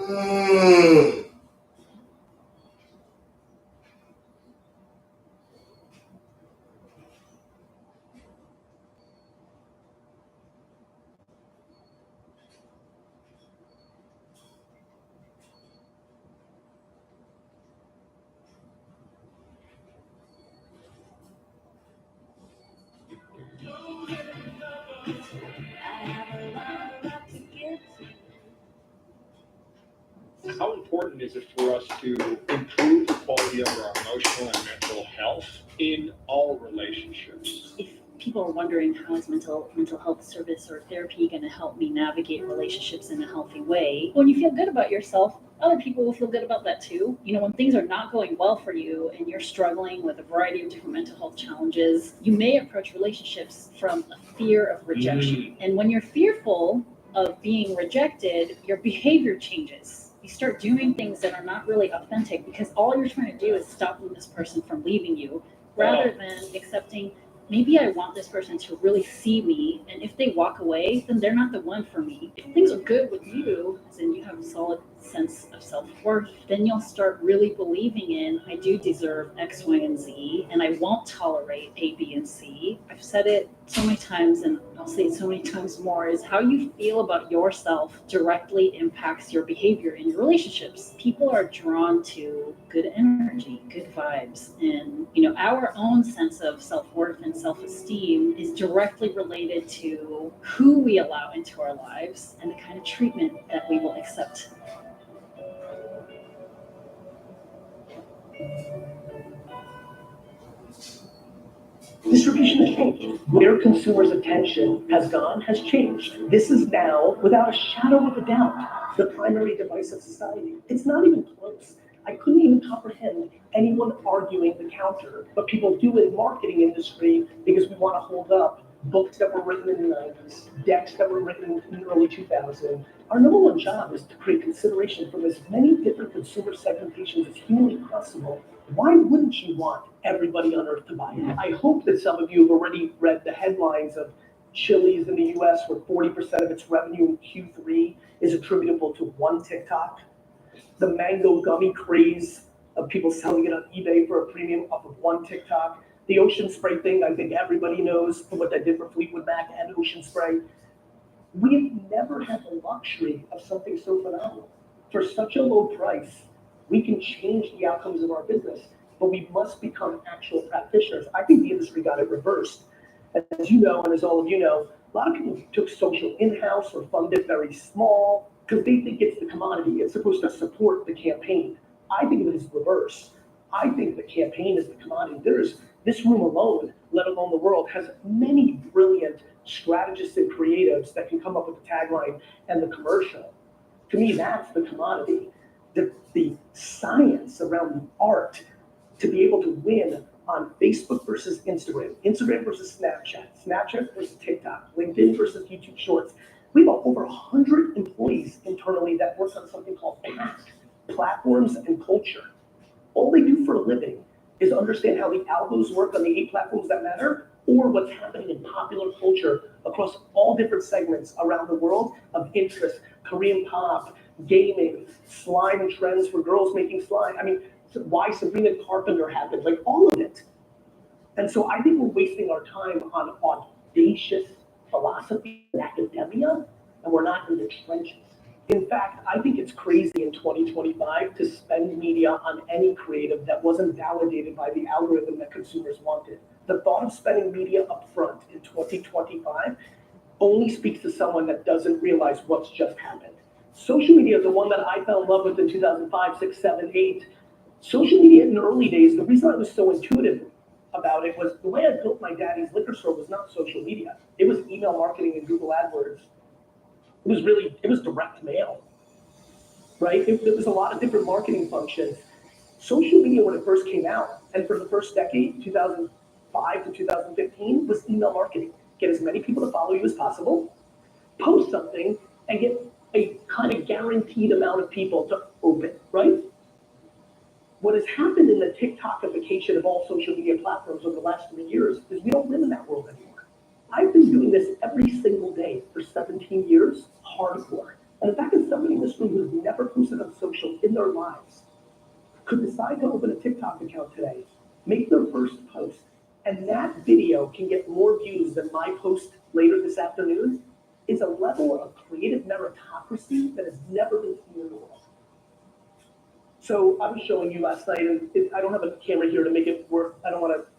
How important is it for us to improve the quality of our emotional and mental health in all relationships? If people are wondering how is mental health service or therapy going to help me navigate relationships in a healthy way, when you feel good about yourself, other people will feel good about that too. When things are not going well for you and you're struggling with a variety of different mental health challenges, you may approach relationships from a fear of rejection. And when you're fearful of being rejected, your behavior changes. You start doing things that are not really authentic because all you're trying to do is stop this person from leaving you, rather than accepting, maybe I want this person to really see me, and if they walk away, then they're not the one for me. If things are good with you, as in you have a solid sense of self-worth, then you'll start really believing in, I do deserve X, Y, and Z, and I won't tolerate A, B, and C. I've said it so many times, and I'll say it so many times more, is how you feel about yourself directly impacts your behavior in your relationships. People are drawn to good energy, good vibes, and our own sense of self-worth and self-esteem is directly related to who we allow into our lives and the kind of treatment that we will accept. Distribution has changed. Where consumers' attention has gone has changed. This is now, without a shadow of a doubt, the primary device of society. It's not even close. I couldn't even comprehend anyone arguing the counter, but people do in the marketing industry because we want to hold up books that were written in the 90s, decks that were written in the early 2000s. Our number one job is to create consideration from as many different consumer segmentations as humanly possible. Why wouldn't you want everybody on earth to buy it? I hope that some of you have already read the headlines of Chili's in the US, where 40% of its revenue in Q3 is attributable to one TikTok. The mango gummy craze of people selling it on eBay for a premium off of one TikTok. The Ocean Spray thing, I think everybody knows what that did for Fleetwood Mac and Ocean Spray. We've never had the luxury of something so phenomenal. For such a low price, we can change the outcomes of our business, but we must become actual practitioners. I think the industry got it reversed. As you know, and as all of you know, a lot of people took social in-house or funded very small because they think it's the commodity. It's supposed to support the campaign. I think of it as reverse. I think the campaign is the commodity. This room alone, let alone the world, has many brilliant strategists and creatives that can come up with the tagline and the commercial. To me, that's the commodity. The science around the art to be able to win on Facebook versus Instagram, Instagram versus Snapchat, Snapchat versus TikTok, LinkedIn versus YouTube Shorts. We have over 100 employees internally that work on something called PAC, Platforms and Culture. All they do for a living is understand how the algos work on the 8 platforms that matter, or what's happening in popular culture across all different segments around the world of interest, Korean pop, gaming, slime trends for girls making slime. I mean, why Sabrina Carpenter happened, like all of it. And so I think we're wasting our time on audacious philosophy and academia, and we're not in the trenches. In fact, I think it's crazy in 2025 to spend media on any creative that wasn't validated by the algorithm that consumers wanted. The thought of spending media up front in 2025 only speaks to someone that doesn't realize what's just happened. Social media is the one that I fell in love with in 2005, 6, 7, 8. Social media in the early days, the reason I was so intuitive about it was the way I built my daddy's liquor store was not social media. It was email marketing and Google AdWords. It was direct mail, right? It was a lot of different marketing functions. Social media, when it first came out, and for the first decade, 2005 to 2015, was email marketing. Get as many people to follow you as possible, post something, and get a kind of guaranteed amount of people to open, right? What has happened in the TikTokification of all social media platforms over the last 3 years is we don't live in that world anymore. I've been doing this every single day for 17 years, hardcore. And the fact that somebody in this room who's never posted on social in their lives could decide to open a TikTok account today, make their first post, and that video can get more views than my post later this afternoon, is a level of creative meritocracy that has never been seen in the world. So I was showing you last night, and I don't have a camera here to make it work.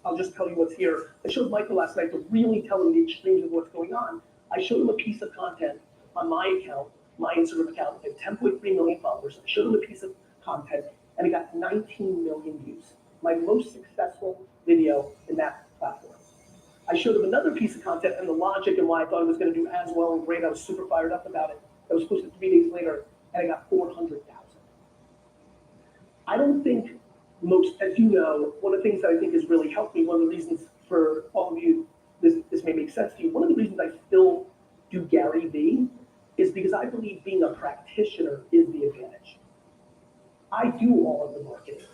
I'll just tell you what's here. I showed Michael last night to really tell him the extremes of what's going on. I showed him a piece of content on my account, my Instagram account, with 10.3 million followers. I showed him a piece of content, and it got 19 million views. My most successful video in that platform. I showed him another piece of content and the logic and why I thought it was going to do as well and great. I was super fired up about it. It was posted 3 days later, and I got 400,000. I don't think most, as you know, one of the things that I think has really helped me, one of the reasons for all of you, this may make sense to you, one of the reasons I still do Gary Vee is because I believe being a practitioner is the advantage. I do all of the marketing.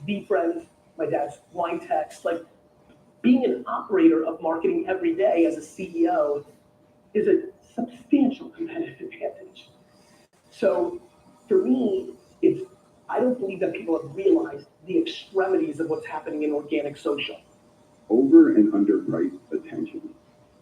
VeeFriends, my dad's wine text, like being an operator of marketing every day as a CEO is a substantial competitive advantage. So for me, I don't believe that people have realized the extremities of what's happening in organic social. Over and underpriced attention.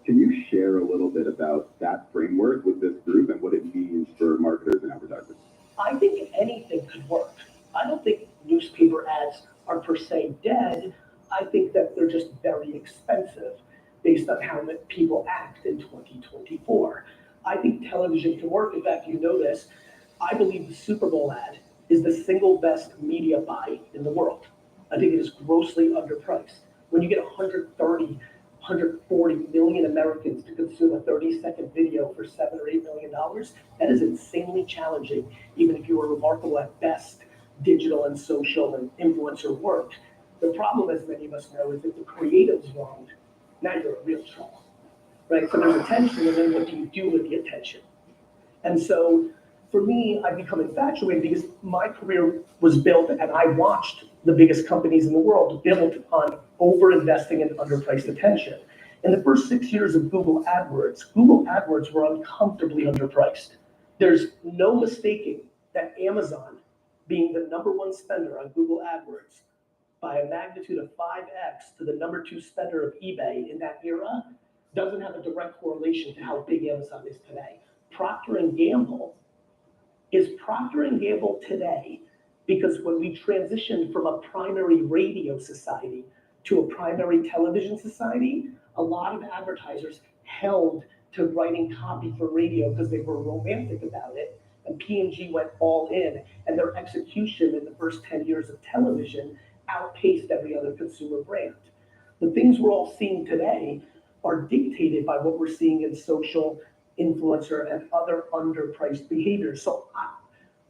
Can you share a little bit about that framework with this group and what it means for marketers and advertisers? I think anything could work. I don't think newspaper ads are per se dead. I think that they're just very expensive based on how people act in 2024. I think television can work. In fact, you know this. I believe the Super Bowl ad is the single best media buy in the world. I think it is grossly underpriced. When you get 140 million Americans to consume a 30-second video for $7 or $8 million, that is insanely challenging, even if you are remarkable at best digital and social and influencer work. The problem, as many of us know, is if the creative's wrong, now you're in real trouble, right? So there's attention, and then what do you do with the attention? And so for me, I've become infatuated because my career was built, and I watched the biggest companies in the world built on over-investing in underpriced attention. In the first 6 years of Google AdWords were uncomfortably underpriced. There's no mistaking that Amazon, being the number one spender on Google AdWords by a magnitude of 5x to the number 2 spender of eBay in that era, doesn't have a direct correlation to how big Amazon is today. Procter & Gamble is Procter & Gamble today because when we transitioned from a primary radio society to a primary television society, a lot of advertisers held to writing copy for radio because they were romantic about it, and P&G went all in, and their execution in the first 10 years of television outpaced every other consumer brand. The things we're all seeing today are dictated by what we're seeing in social, influencer, and other underpriced behaviors. So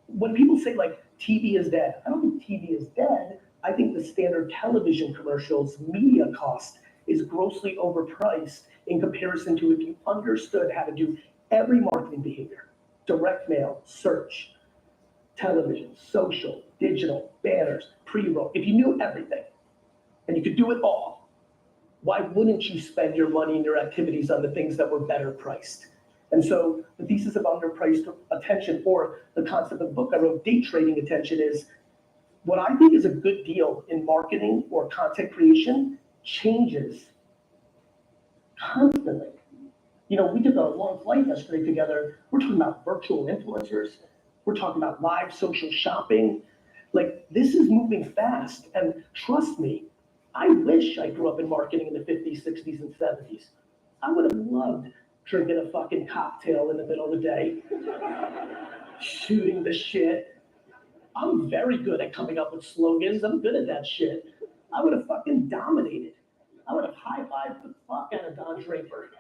when people say like TV is dead, I don't think TV is dead. I think the standard television commercials media cost is grossly overpriced in comparison to if you understood how to do every marketing behavior, direct mail, search, television, social, digital, banners, pre-roll. If you knew everything and you could do it all, why wouldn't you spend your money and your activities on the things that were better priced? And so the thesis of underpriced attention, or the concept of the book I wrote, Day Trading Attention, is what I think is a good deal in marketing or content creation changes constantly. You know, we took a long flight yesterday together. We're talking about virtual influencers. We're talking about live social shopping. Like, this is moving fast. And trust me, I wish I grew up in marketing in the 50s, 60s, and 70s. I would have loved drinking a fucking cocktail in the middle of the day, shooting the shit. I'm very good at coming up with slogans. I'm good at that shit. I would have fucking dominated. I would have high-fived the fuck out of Don Draper.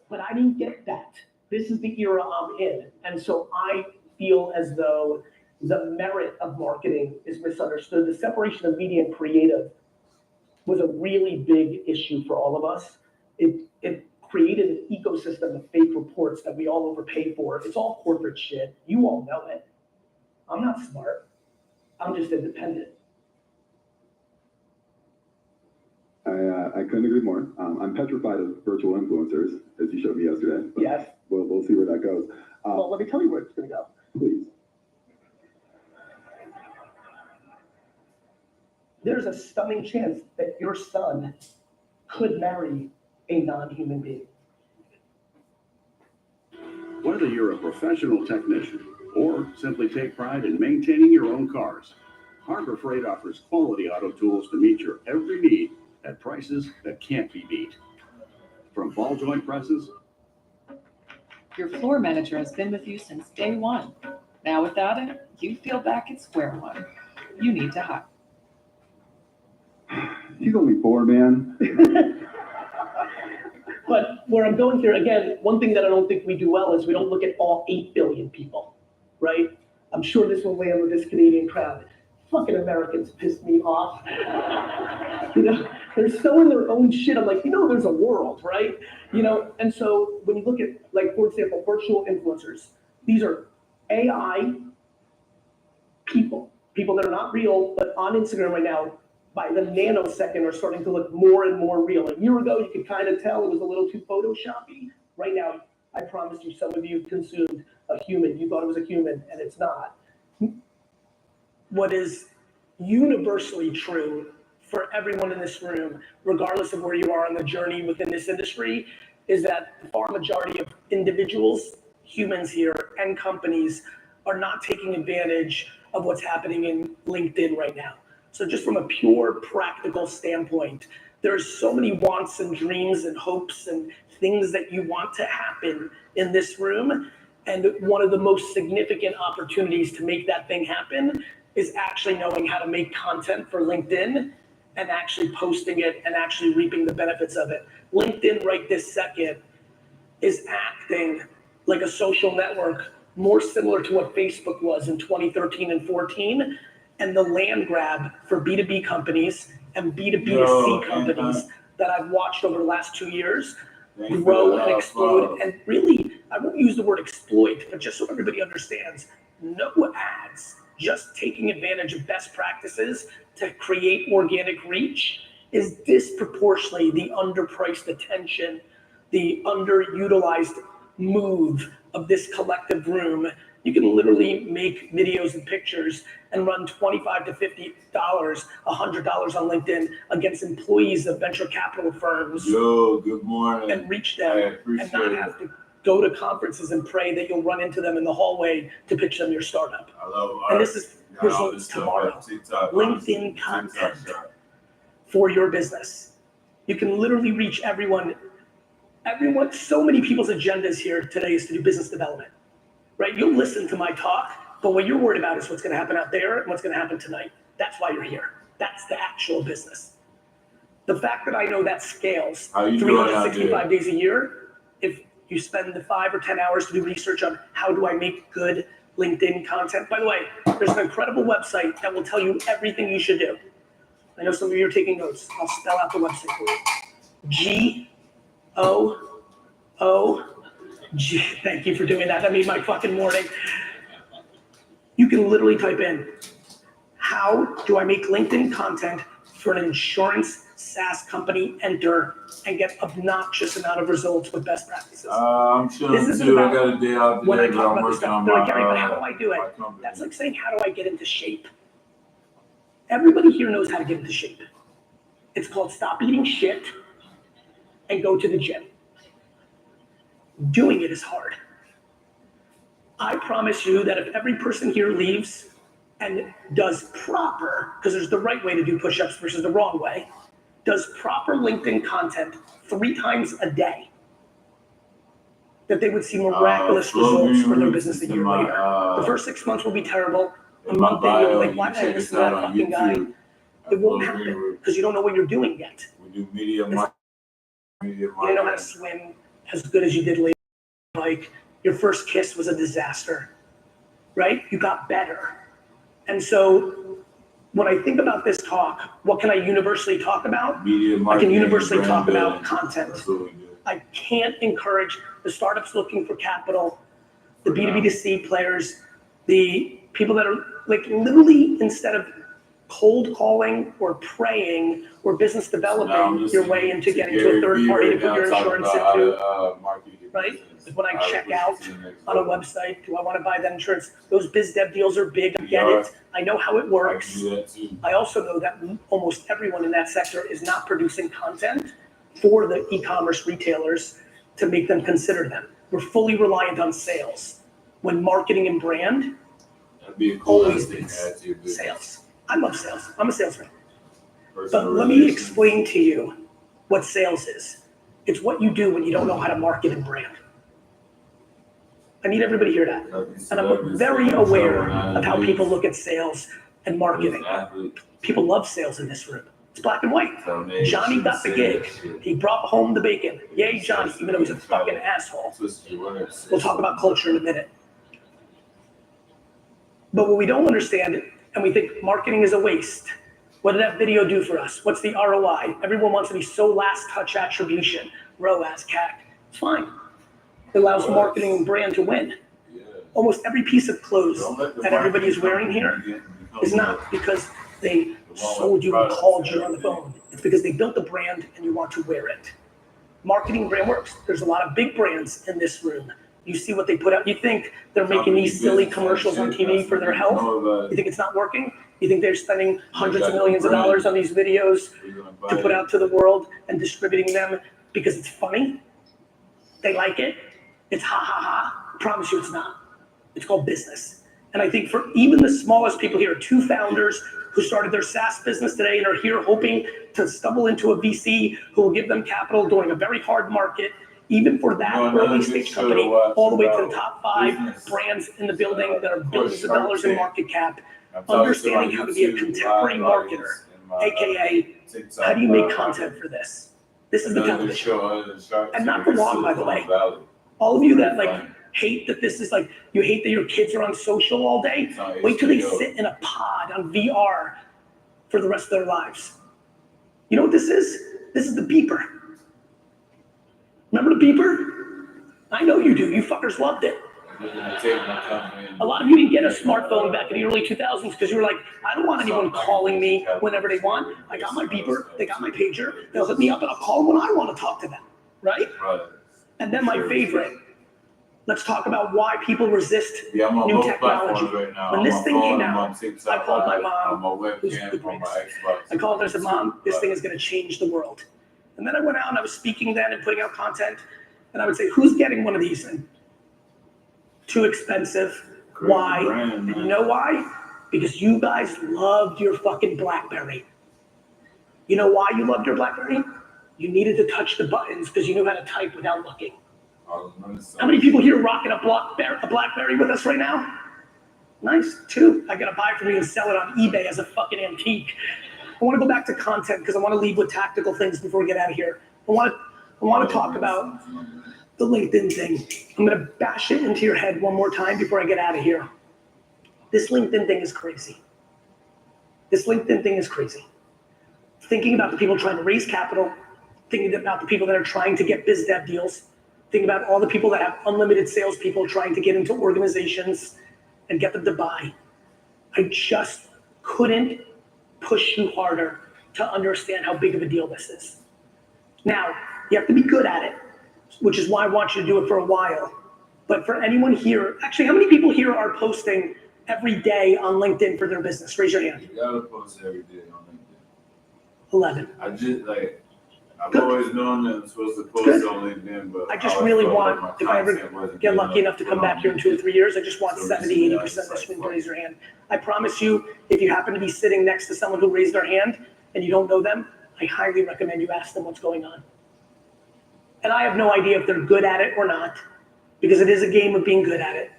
But I didn't get that. This is the era I'm in. And so I feel as though the merit of marketing is misunderstood. The separation of media and creative was a really big issue for all of us. It created an ecosystem of fake reports that we all overpay for. It's all corporate shit. You all know it. I'm not smart. I'm just independent. I couldn't agree more. I'm petrified of virtual influencers, as you showed me yesterday. Yes. We'll see where that goes. Well, let me tell you where it's gonna go. Please. There's a stunning chance that your son could marry a non-human being. Whether you're a professional technician or simply take pride in maintaining your own cars, Harbor Freight offers quality auto tools to meet your every need at prices that can't be beat. From ball joint presses, Your floor manager has been with you since day one. Now without him, you feel back at square one. You need to hire. He's only 4, man. But where I'm going here, again, one thing that I don't think we do well is we don't look at all 8 billion people, right? I'm sure this will land with this Canadian crowd. Fucking Americans piss me off. You know, they're so in their own shit. I'm like, there's a world, right? And so when you look at, like, for example, virtual influencers, these are AI people that are not real, but on Instagram right now, by the nanosecond are starting to look more and more real. A year ago, you could kind of tell it was a little too Photoshoppy. Right now, I promise you, some of you consumed a human. You thought it was a human, and it's not. What is universally true for everyone in this room, regardless of where you are on the journey within this industry, is that the far majority of individuals, humans here, and companies are not taking advantage of what's happening in LinkedIn right now. So just from a pure practical standpoint, there's so many wants and dreams and hopes and things that you want to happen in this room. And one of the most significant opportunities to make that thing happen is actually knowing how to make content for LinkedIn and actually posting it and actually reaping the benefits of it. LinkedIn right this second is acting like a social network more similar to what Facebook was in 2013 and 14. And the land grab for B2B companies and B2B2C companies that I've watched over the last 2 years grow and explode. And really, I won't use the word exploit, but just so everybody understands, no ads, just taking advantage of best practices to create organic reach is disproportionately the underpriced attention, the underutilized move of this collective room. You can literally make videos and pictures and run $25 to $50, $100 on LinkedIn against employees of venture capital firms. Yo, good morning. And reach them and not have to go to conferences and pray that you'll run into them in the hallway to pitch them your startup. I love art. And this is results tomorrow. LinkedIn content for your business. You can literally reach everyone. So many people's agendas here today is to do business development. Right? You'll listen to my talk, but what you're worried about is what's going to happen out there and what's going to happen tonight. That's why you're here. That's the actual business. The fact that I know that scales 365 days a year, if you spend the 5 or 10 hours to do research on how do I make good LinkedIn content. By the way, there's an incredible website that will tell you everything you should do. I know some of you are taking notes. I'll spell out the website for you. Thank you for doing that. That made my fucking morning. You can literally type in, how do I make LinkedIn content for an insurance SaaS company, enter, and get obnoxious amount of results with best practices. I'm chilling too. I got a day out When I today, but talk I'm about this working stuff, on they're my, like, Gary, but how do I do my it? company. That's like saying, how do I get into shape? Everybody here knows how to get into shape. It's called stop eating shit and go to the gym. Doing it is hard. I promise you that if every person here leaves and does proper, because there's the right way to do push-ups versus the wrong way, does proper LinkedIn content 3 times a day, that they would see miraculous results for their business a year later. The first 6 months will be terrible. A month in, you'll be like, why did I listen to that fucking guy? It won't happen because you don't know what you're doing yet. We do media marketing. You don't know how to swim as good as you did later. Like, your first kiss was a disaster, right? You got better. And so when I think about this talk, what can I universally talk about? Media marketing. I can universally brand talk building. about content. That's what we do. I can't encourage the startups looking for capital, the B2B2C players, the people that are like literally instead of cold calling or praying or business developing your way into getting to a third party to put your insurance into. Marketing right? Like when I check out on a website, do I want to buy that insurance? Those biz dev deals are big. I get it. I know how it I works. do that too. I also know that almost everyone in that sector is not producing content for the e-commerce retailers to make them consider them. We're fully reliant on sales. When marketing and brand, That'd be a cool always thing been to add to your business. sales. I love sales. I'm a salesman. Personal But let me relations. explain to you what sales is. It's what you do when you don't know how to market and brand. I need everybody to hear that. And I'm very aware of how people look at sales and marketing. People love sales in this room. It's black and white. Johnny got the gig. He brought home the bacon. Yay, Johnny, even though he's a fucking asshole. We'll talk about culture in a minute. But what we don't understand, and we think marketing is a waste. What did that video do for us? What's the ROI? Everyone wants to be so last touch attribution, ROAS, CAC. It's fine. It allows marketing and brand to win. Almost every piece of clothes that everybody is wearing here is not because they sold you and called you on the phone. It's because they built the brand and you want to wear it. Marketing brand works. There's a lot of big brands in this room. You see what they put out. You think they're making these silly commercials on TV for their health? You think it's not working? You think they're spending hundreds of millions of dollars on these videos to put out to the world and distributing them because it's funny? They like it? It's ha ha ha. I promise you it's not. It's called business. And I think for even the smallest people here, 2 founders who started their SaaS business today and are here hoping to stumble into a VC who will give them capital during a very hard market, even for that early stage company, all the way to the top 5 brands in the building that are billions of dollars in market cap, understanding how to be a contemporary marketer, AKA, how do you make content for this? This is the television. And not for long, by the way. All of you that like hate that this is like, you hate that your kids are on social all day, wait till they sit in a pod on VR for the rest of their lives. You know what this is? This is the beeper. Remember the beeper? I know you do. You fuckers loved it. A lot of you didn't get a smartphone back in the early 2000s because you were like, I don't want anyone calling me whenever they want. I got my beeper. They got my pager. They'll hit me up and I'll call them when I want to talk to them. Right? And then my favorite. Let's talk about why people resist new technology. When this thing came out, I called my mom, who's the greatest. I called her and said, Mom, this thing is going to change the world. And then I went out and I was speaking then and putting out content. And I would say, who's getting one of these? And too expensive. Why? And you know why? Because you guys loved your fucking BlackBerry. You know why you loved your BlackBerry? You needed to touch the buttons because you knew how to type without looking. How many people here rocking a BlackBerry with us right now? Nice, 2. I gotta buy from you and sell it on eBay as a fucking antique. I want to go back to content because I want to leave with tactical things before we get out of here. I want to talk about the LinkedIn thing. I'm gonna bash it into your head one more time before I get out of here. This LinkedIn thing is crazy. This LinkedIn thing is crazy. Thinking about the people trying to raise capital, thinking about the people that are trying to get biz dev deals, thinking about all the people that have unlimited salespeople trying to get into organizations and get them to buy. I just couldn't push you harder to understand how big of a deal this is. Now, you have to be good at it, which is why I want you to do it for a while. But for anyone here, actually, how many people here are posting every day on LinkedIn for their business? Raise your hand. You gotta post every day on LinkedIn. 11. I just I've Good. always known that I'm supposed to post Good. on LinkedIn, but I just always really felt want, like if my I ever content wasn't get good lucky enough to come back here in 2 or 3 years, I just want So 70, recently, 80% I of just this room to like- raise their hand. I promise you, if you happen to be sitting next to someone who raised their hand and you don't know them, I highly recommend you ask them what's going on. And I have no idea if they're good at it or not, because it is a game of being good at it.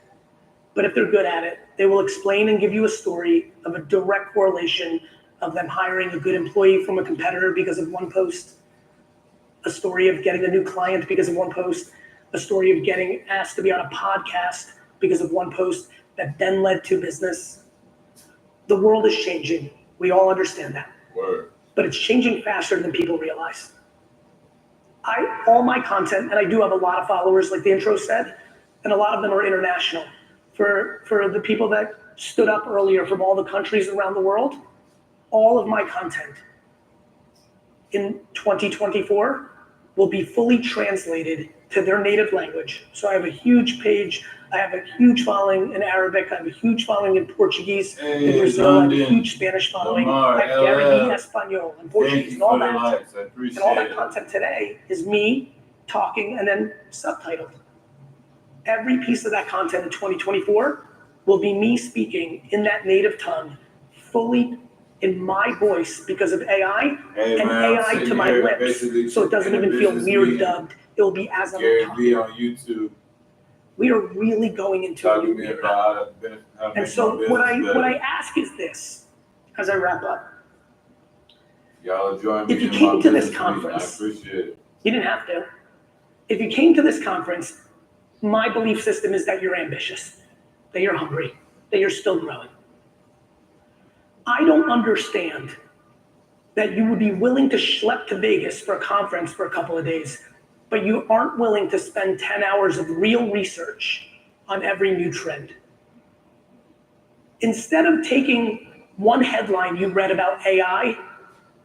But if they're good at it, they will explain and give you a story of a direct correlation of them hiring a good employee from a competitor because of one post, a story of getting a new client because of one post, a story of getting asked to be on a podcast because of one post that then led to business. The world is changing. We all understand that. Word. But it's changing faster than people realize. All my content, and I do have a lot of followers, like the intro said, and a lot of them are international. For the people that stood up earlier from all the countries around the world, all of my content in 2024 will be fully translated to their native language. So I have a huge page. I have a huge following in Arabic. I have a huge following in Portuguese. In Brazil, I have a huge Spanish following. I have Gary V. Espanol and Portuguese and all that. And all that content today is me talking and then subtitled. Every piece of that content in 2024 will be me speaking in that native tongue, fully in my voice because of AI and AI to my lips. So it doesn't even feel weird dubbed. It will be as I'm Gary talking. V on YouTube We are really going into a talking new to me era. about how to benefit. And so what I ask is this, as I wrap up. Y'all join me. If you in came my to this business conference- meeting. I appreciate it. You didn't have to. If you came to this conference, my belief system is that you're ambitious, that you're hungry, that you're still growing. I don't understand that you would be willing to schlep to Vegas for a conference for a couple of days, but you aren't willing to spend 10 hours of real research on every new trend. Instead of taking one headline you read about AI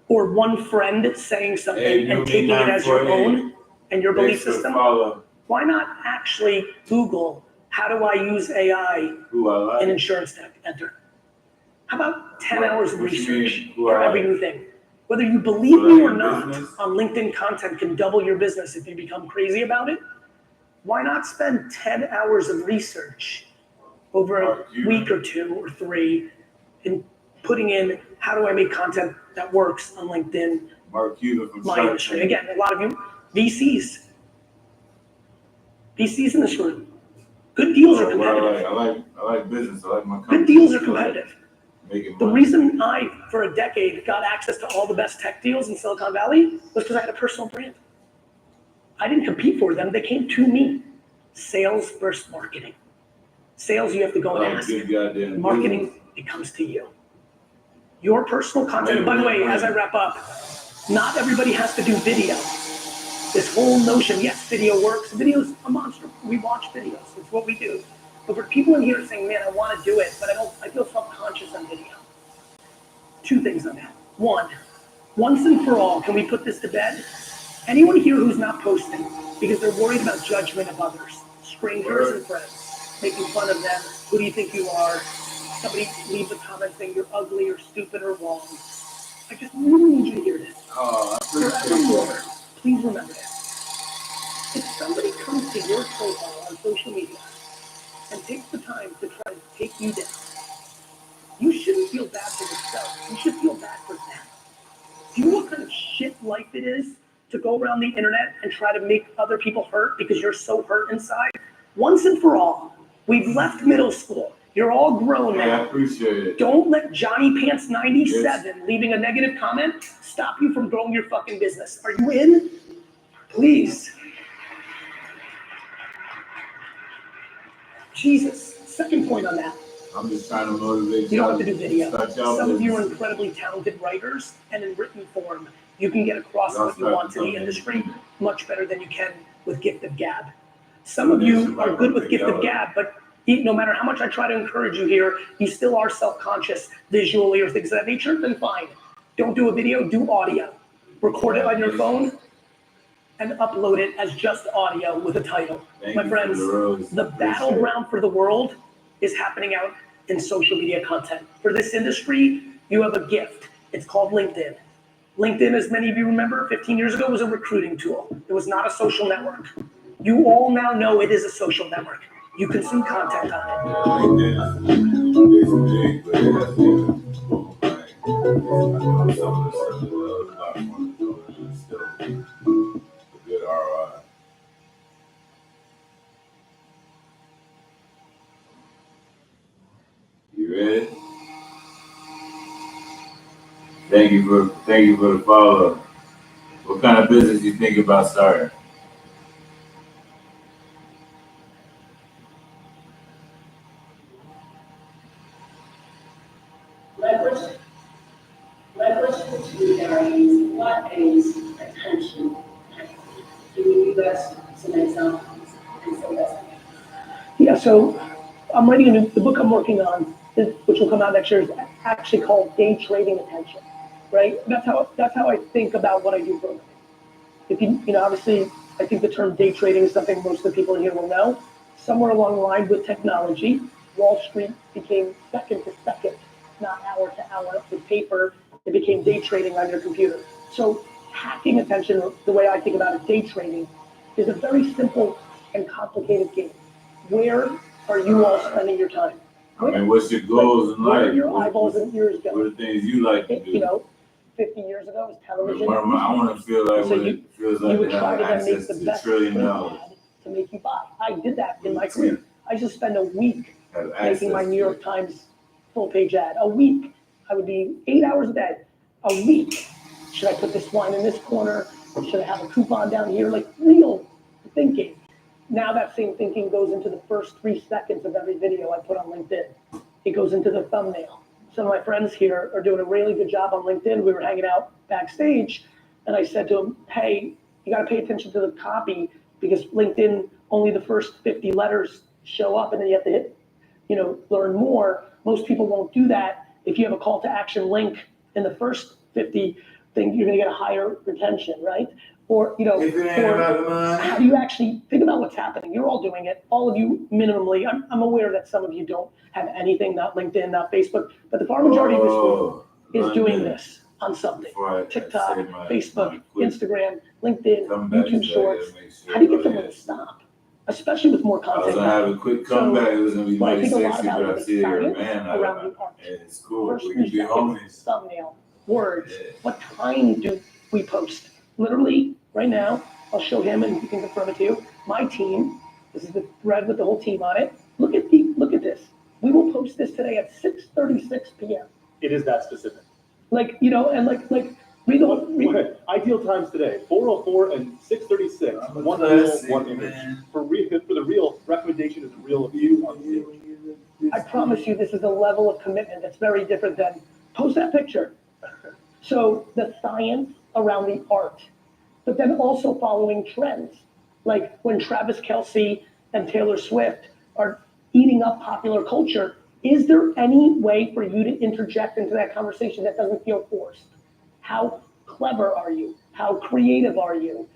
or one friend saying something Hey, and taking it as your own and your belief Thanks for the system, follow. why not actually Google, how do I use AI Who I like. in insurance tech? Enter. How about 10 hours of What you mean, research who for I every like? new thing? Whether you believe Who I me or like not, business? on LinkedIn content can double your business if you become crazy about it. Why not spend 10 hours of research over a Mark Cuban. week or 2 or 3 in putting in how do I make content that works on LinkedIn, Mark Cuban from my Shark industry? Tank. Again, a lot of you, VCs in this room. Good deals are What competitive. I like business. I like my company. Good deals are I like competitive. making The money. reason I, for a decade, got access to all the best tech deals in Silicon Valley was because I had a personal brand. I didn't compete for them. They came to me. Sales versus marketing. Sales, you have to go and Like ask. good goddamn Marketing, it comes to you. Your personal content. And by the way, as I wrap up, not everybody has to do video. This whole notion, yes, video works. Video's a monster. We watch videos. It's what we do. But for people in here saying, man, I want to do it, but I feel self-conscious on video. 2 things on that. One, once and for all, can we put this to bed? Anyone here who's not posting because they're worried about judgment of others, strangers and friends, making fun of them, who do you think you are? Somebody leaves a comment saying you're ugly or stupid or wrong. I just really need you to hear this. Oh, I appreciate Forevermore, that. please remember this. If somebody comes to your profile on social media and takes the time to try to take you down, you shouldn't feel bad for yourself. You should feel bad for them. Do you know what kind of shit life it is to go around the internet and try to make other people hurt because you're so hurt inside? Once and for all, we've left middle school. You're all grown Hey, I now. appreciate it. Don't let Johnny Pants 97 leaving a negative comment stop you from growing your fucking business. Are you in? Please. Jesus. Second point on that. I'm just trying to motivate You don't y'all have to do video. start y'all Some of you are business. incredibly talented writers, and in written form, you can get across Y'all what you start want to the becoming industry independent. much better than you can with Gift of Gab. Some of you are good with Gift of Gab, but no matter how much I try to encourage you here, you still are self-conscious visually or things of that nature, then fine. Don't do a video, do audio. Record it on your phone and upload it as just audio with a title. Thank My you for friends, the rose. the Appreciate battleground for the world is happening out in social media content. For this industry, you have a gift. It's called LinkedIn. LinkedIn, as many of you remember, 15 years ago was a recruiting tool. It was not a social network. You all now know it is a social network. You consume content on it. LinkedIn is big, but it has been like, I know some of the other platforms though, it's still a good ROI. You ready? Thank you for the follow. What kind of business you think about starting? My question to you guys is, what is attention? Can you give us some examples and some lessons? Yeah, so I'm writing the book I'm working on, which will come out next year, is actually called Day Trading Attention, right? That's how I think about what I do for a living. If you obviously I think the term day trading is something most of the people here will know. Somewhere along the line with technology, Wall Street became second to second, not hour to hour with paper. It became day trading on your computer. So hacking attention, the way I think about it, day trading, is a very simple and complicated game. Where are you all spending your time? I mean, what's your goals in Where life? are your What- eyeballs and ears What going? are the things you like to do? You know, 50 years ago, it was I mean, television. I want to feel like So what you- it feels You like would to try have to then make access the to best $1 trillion. ad to make you buy. I did that in my career. I used to spend a week Have access making my to New York it. Times full-page ad. A week. I would be 8 hours a day. A week. Should I put this wine in this corner? Should I have a coupon down here? Like real thinking. Now that same thinking goes into the first 3 seconds of every video I put on LinkedIn. It goes into the thumbnail. Some of my friends here are doing a really good job on LinkedIn. We were hanging out backstage, and I said to them, hey, you got to pay attention to the copy because LinkedIn, only the first 50 letters show up, and then you have to hit, learn more. Most people won't do that. If you have a call to action link in the first 50 thing, you're going to get a higher retention, right? Or, If it ain't about the money. how do you actually think about what's happening? You're all doing it, all of you minimally. I'm aware that some of you don't have anything, not LinkedIn, not Facebook, but the far majority of this group is doing this on something. TikTok, Facebook, Instagram, LinkedIn, YouTube Shorts. How do you get someone to stop? Especially with more I was content. gonna have a quick comeback. It was gonna be What I mighty think a lot sexy, about but I is see the you're a science man. around the art. It's cool. First We 3 can be seconds, homies. thumbnail, words. Yeah. What time do we post? Literally, right now, I'll show him and he can confirm it to you. My team, this is the thread with the whole team on it. Look at this. We will post this today at 6:36 p.m. It is that specific. And read the whole. Ideal times today, 4:04 and 6:36. I'm a One reel, classic, one image. man. For the real recommendation is a reel of you on stage. I promise you, this is a level of commitment that's very different than post that picture. So the science around the art, but then also following trends. Like when Travis Kelce and Taylor Swift are eating up popular culture, is there any way for you to interject into that conversation that doesn't feel forced? How clever are you? How creative are you?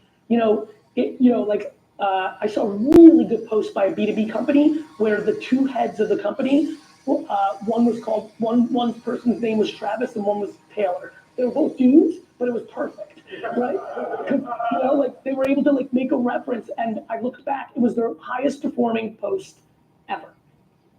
I saw a really good post by a B2B company where the two heads of the company, one person's name was Travis and one was Taylor. They were both dudes, but it was perfect, right? They were able to make a reference, and I looked back, it was their highest performing post ever,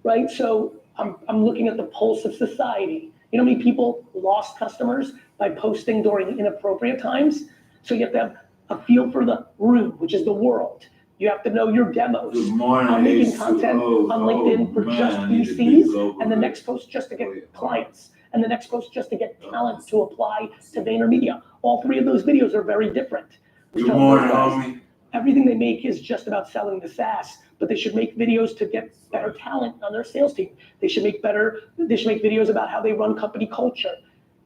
right? So I'm looking at the pulse of society. You know how many people lost customers by posting during inappropriate times? So you have to have a feel for the room, which is the world. You have to know your demos. Good morning, I'm making H2O. content on LinkedIn for man, just I need to be VCs, global and the with next post just to Oh, yeah. get clients, and the next post just to get talent to apply to VaynerMedia. All 3 of those videos are very different. Good So morning, those guys, homie. everything they make is just about selling the SaaS, but they should make videos to get better talent on their sales team. They should make videos about how they run company culture.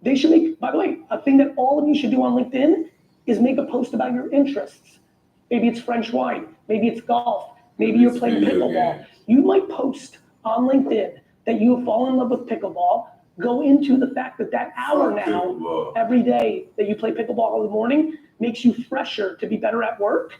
They should make, by the way, a thing that all of you should do on LinkedIn is make a post about your interests. Maybe it's French wine, maybe it's golf, maybe you're playing Video pickleball. games. You might post on LinkedIn that you have fallen in love with pickleball, go into the fact that hour Fuck now, pickleball. every day that you play pickleball in the morning makes you fresher to be better at work.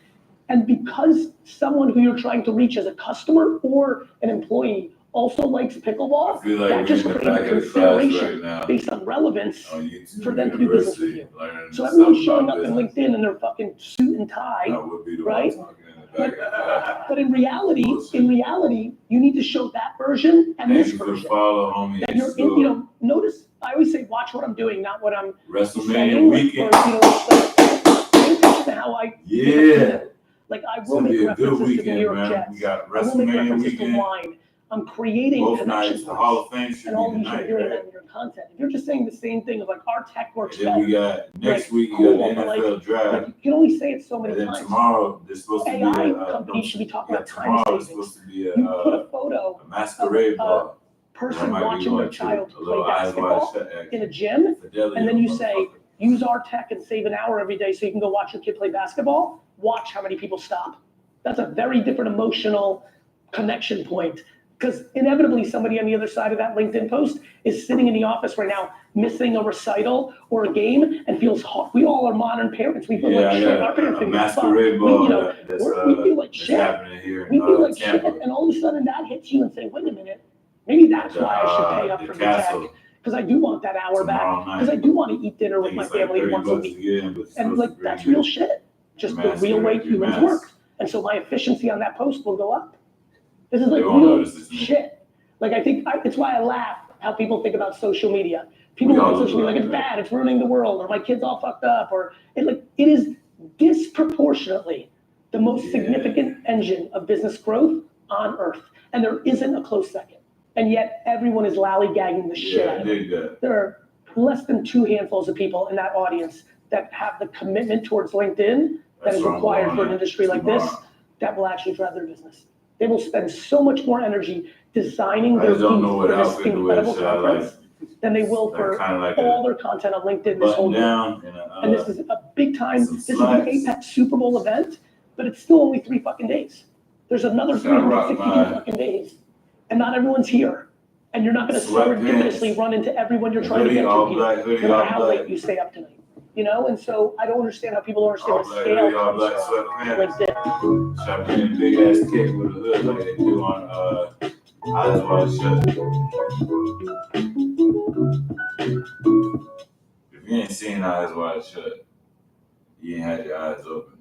And because someone who you're trying to reach as a customer or an employee also likes pickleball, I feel like that we're just in the creates back of the class consideration right now based on relevance on YouTube for them to do business with University, you. learning So something everyone's showing about up in business. LinkedIn in their fucking suit and tie, I would be the right? one talking in the back of the class. but in reality, Bullshit. you need to show that version and Thank this you for version. follow, homie. That you're in, notice, I always say, watch what I'm doing, not what I'm WrestleMania saying. weekend. Pay attention to how I Yeah. I It's will gonna make be a good references to the New weekend, York man. Jets. We got I will make WrestleMania references to weekend. wine. I'm creating Both connection nights, the points. Hall of Fame should And all be of you should tonight, hear right? that in your content. If you're just saying the same thing of our tech works And then we better, got next week, you cool, got the but NFL draft. you can only say it so many And then times. tomorrow, there's supposed to be AI a, companies should be talking yeah, about time tomorrow there's savings. supposed to be You put a photo a masquerade of ball. person That might be watching going their to child a little play Eyes Wide basketball Shut action. in a gym, Fidelio, and then you say, motherfucker. use our tech and save an hour every day so you can go watch your kid play basketball. Watch how many people stop. That's a very different emotional connection point Because inevitably, somebody on the other side of that LinkedIn post is sitting in the office right now, missing a recital or a game, and feels hot. We all are modern parents. We feel like shit. Our parents a feel masquerade fuck. ball We feel like that's shit. happening here We in feel like shit, Tampa. and all of a sudden that hits you and say, wait a minute, maybe that's why I should pay up The for the tech. castle Because I do want that hour back. tomorrow night. Because I do want to eat dinner I with think my it's like family 30 once a bucks week. again, but it's And supposed like, to be that's good. real shit. Just the Mask real way your humans mask. work. And so my efficiency on that post will go up. This is They like won't real notice this. shit. Like it's why I laugh how people think about social media. People We look all at social media like look it's like that. bad, it's ruining the world, or my kid's all fucked up, or it is disproportionately the most Yeah. significant engine of business growth on earth. And there isn't a close second. And yet everyone is lollygagging the shit Yeah, out I of it. dig that. There are less than 2 handfuls of people in that audience that have the commitment towards LinkedIn that That's is where I'm required going for an at industry like this tomorrow. that will actually drive their business. They will spend so much more energy designing I their just don't booth know what for this outfit to wear. incredible Should I conference than they will like for kind of like all a their content on LinkedIn this whole button year. down And this is a big time, some this is the slacks. Apex Super Bowl event, but it's still only 3 fucking days. There's another Should I rock 362 my fucking days, and not everyone's here. And you're not gonna sweatpants, serendipitously run into everyone you're trying to hoodie, get to, all Peter, black, no hoodie, matter all how black, late you stay up tonight. And so I don't understand how people don't understand all what black, scale hoodie, all comes black from sweatpants. LinkedIn. Should I bring a big ass kick with a hood like they do on Eyes Wide Shut? If you ain't seen Eyes Wide Shut, you ain't had your eyes open.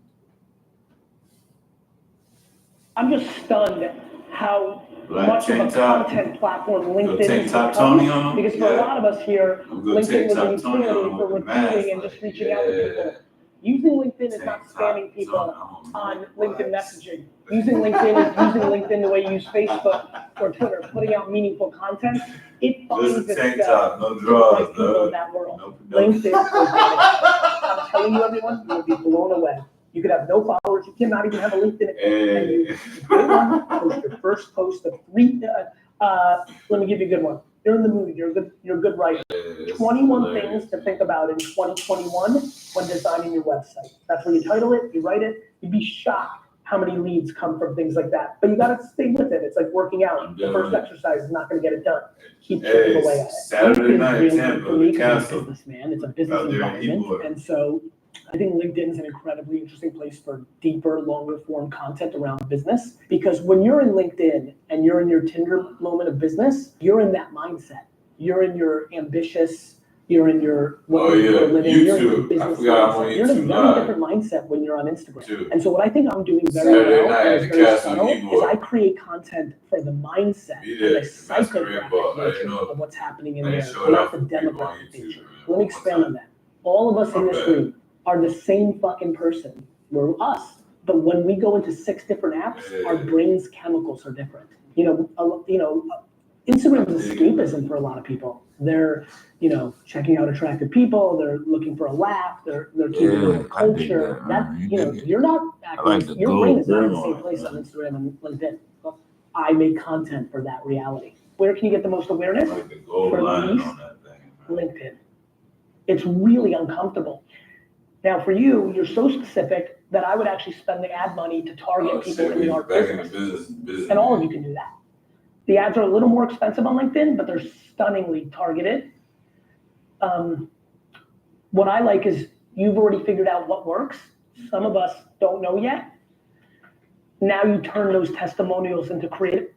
I'm just stunned how Black much of a tank top. content platform Go LinkedIn tank has top become. Tony on them. Because for a lot of us here, I'm go LinkedIn tank was a top Tony utility on for with the mask. recruiting and just reaching out to people. Yeah. Using LinkedIn is Tank not top spamming people Tony on with LinkedIn blacks. messaging. Using LinkedIn is using LinkedIn the way you use Facebook or Twitter, putting out meaningful content. It finds Just a tank itself top, no to the drawers, right people in though. that world. No, LinkedIn is organic. I'm telling you, everyone, you will be blown away. You could have no followers. You cannot even have a LinkedIn account. And you get one, post your first post of 3. Let me give you a good one. You're in the mood. You're a good writer. 21 things to think about in 2021 when designing your website. That's where you title it, you write it. You'd be shocked how many leads come from things like that. But you got to stay with it. It's like working out. The first exercise is not going to get it done. Keep chipping away at it. Saturday LinkedIn is night, really Tampa, for me the 'cause castle. I'm a businessman. It's a business Out there in environment. Ybor. And so I think LinkedIn is an incredibly interesting place for deeper, longer form content around business. Because when you're in LinkedIn and you're in your Tinder moment of business, you're in that mindset. You're in your ambitious, you're in your Oh, yeah, you're in your YouTube. I business forgot I'm on mindset. You're in a YouTube very Live. different mindset when you're on Instagram. Too. And so what I think I'm doing very Saturday well night and at is the very castle in subtle Ybor. is I create content for the mindset Be and there, the masquerade ball. psychographic I didn't nature know. of what's happening in I there, ain't showed not up the for people on demographic YouTube, nature. man. Let me One expand time. on that. All of us in My this bad. room are the same fucking person. We're us. But when we go into 6 different apps, our Yeah. brain's chemicals are different. Instagram is escapism for a lot of people. They're, checking out attractive people. They're looking for a laugh. They're keeping Yeah, up with I dig culture. that, man. You dig it. You're not acting, like the your gold brain is not in the rim same on it, place on man. Instagram and LinkedIn. Well, I make content for that reality. Where can you get the most awareness? Like the gold For lining these, on that thing, man. LinkedIn. It's really uncomfortable. Now for you, you're so specific that I would actually spend the ad money to target Oh, people shit, in we the art back in the business. business. And all of you can do that. The ads are a little more expensive on LinkedIn, but they're stunningly targeted. What I like is you've already figured out what works. Some of us don't know yet. Now you turn those testimonials into creative.